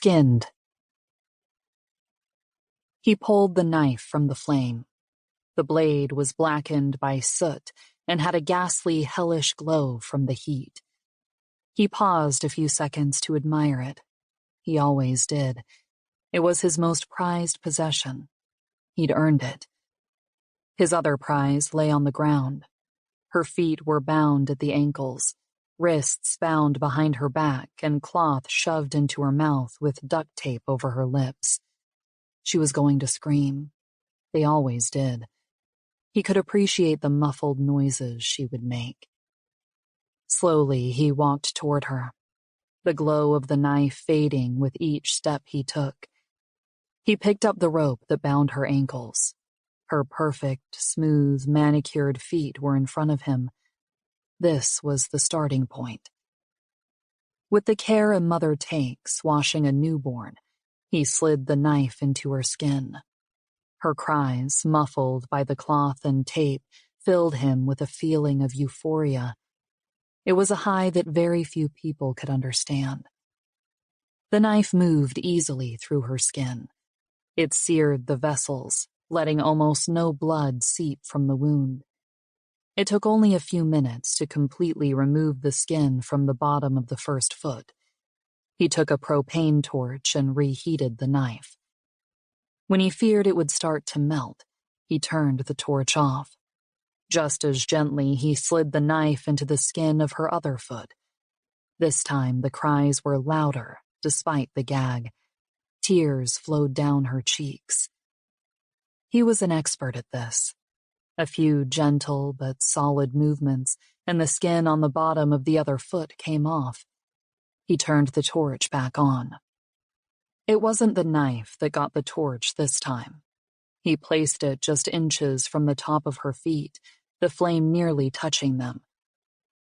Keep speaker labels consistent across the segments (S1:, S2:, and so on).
S1: Skinned. He pulled the knife from the flame. The blade was blackened by soot and had a ghastly, hellish glow from the heat. He paused a few seconds to admire it. He always did. It was his most prized possession. He'd earned it. His other prize lay on the ground. Her feet were bound at the ankles, wrists bound behind her back, and cloth shoved into her mouth with duct tape over her lips. She was going to scream. They always did. He could appreciate the muffled noises she would make. Slowly, he walked toward her, the glow of the knife fading with each step he took. He picked up the rope that bound her ankles. Her perfect, smooth, manicured feet were in front of him. This was the starting point. With the care a mother takes washing a newborn, he slid the knife into her skin. Her cries, muffled by the cloth and tape, filled him with a feeling of euphoria. It was a high that very few people could understand. The knife moved easily through her skin. It seared the vessels, letting almost no blood seep from the wound. It took only a few minutes to completely remove the skin from the bottom of the first foot. He took a propane torch and reheated the knife. When he feared it would start to melt, he turned the torch off. Just as gently, he slid the knife into the skin of her other foot. This time, the cries were louder, despite the gag. Tears flowed down her cheeks. He was an expert at this. A few gentle but solid movements, and the skin on the bottom of the other foot came off. He turned the torch back on. It wasn't the knife that got the torch this time. He placed it just inches from the top of her feet, the flame nearly touching them.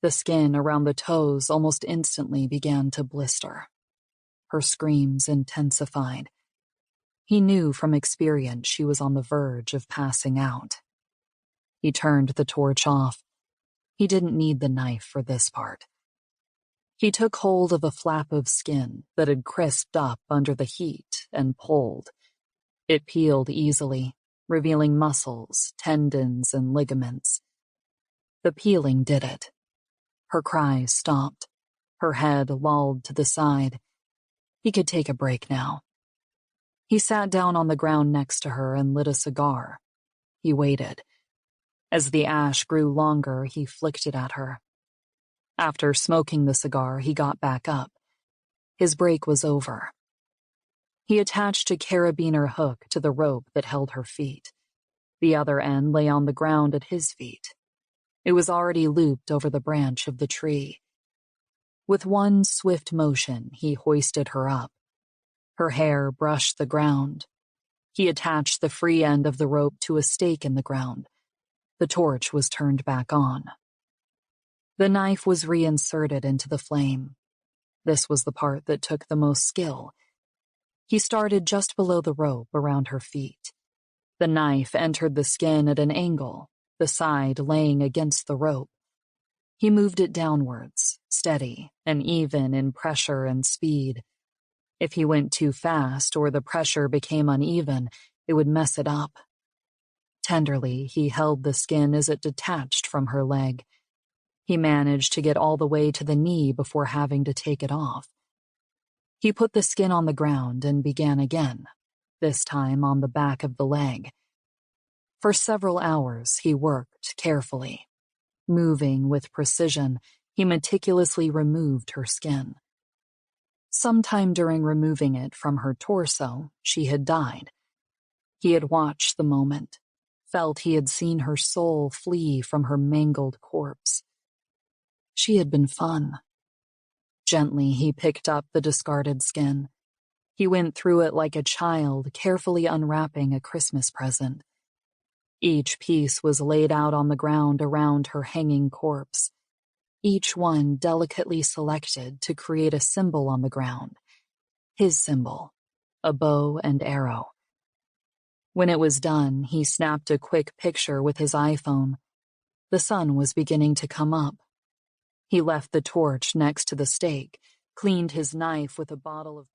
S1: The skin around the toes almost instantly began to blister. Her screams intensified. He knew from experience she was on the verge of passing out. He turned the torch off. He didn't need the knife for this part. He took hold of a flap of skin that had crisped up under the heat and pulled. It peeled easily, revealing muscles, tendons, and ligaments. The peeling did it. Her cries stopped. Her head lolled to the side. He could take a break now. He sat down on the ground next to her and lit a cigar. He waited. As the ash grew longer, he flicked it at her. After smoking the cigar, he got back up. His break was over. He attached a carabiner hook to the rope that held her feet. The other end lay on the ground at his feet. It was already looped over the branch of the tree. With one swift motion, he hoisted her up. Her hair brushed the ground. He attached the free end of the rope to a stake in the ground. The torch was turned back on. The knife was reinserted into the flame. This was the part that took the most skill. He started just below the rope around her feet. The knife entered the skin at an angle, the side laying against the rope. He moved it downwards, steady and even in pressure and speed. If he went too fast or the pressure became uneven, it would mess it up. Tenderly, he held the skin as it detached from her leg. He managed to get all the way to the knee before having to take it off. He put the skin on the ground and began again, this time on the back of the leg. For several hours, he worked carefully. Moving with precision, he meticulously removed her skin. Sometime during removing it from her torso, she had died. He had watched the moment, felt he had seen her soul flee from her mangled corpse. She had been fun. Gently, he picked up the discarded skin. He went through it like a child, carefully unwrapping a Christmas present. Each piece was laid out on the ground around her hanging corpse, each one delicately selected to create a symbol on the ground. His symbol, a bow and arrow. When it was done, he snapped a quick picture with his iPhone. The sun was beginning to come up. He left the torch next to the stake, cleaned his knife with a bottle of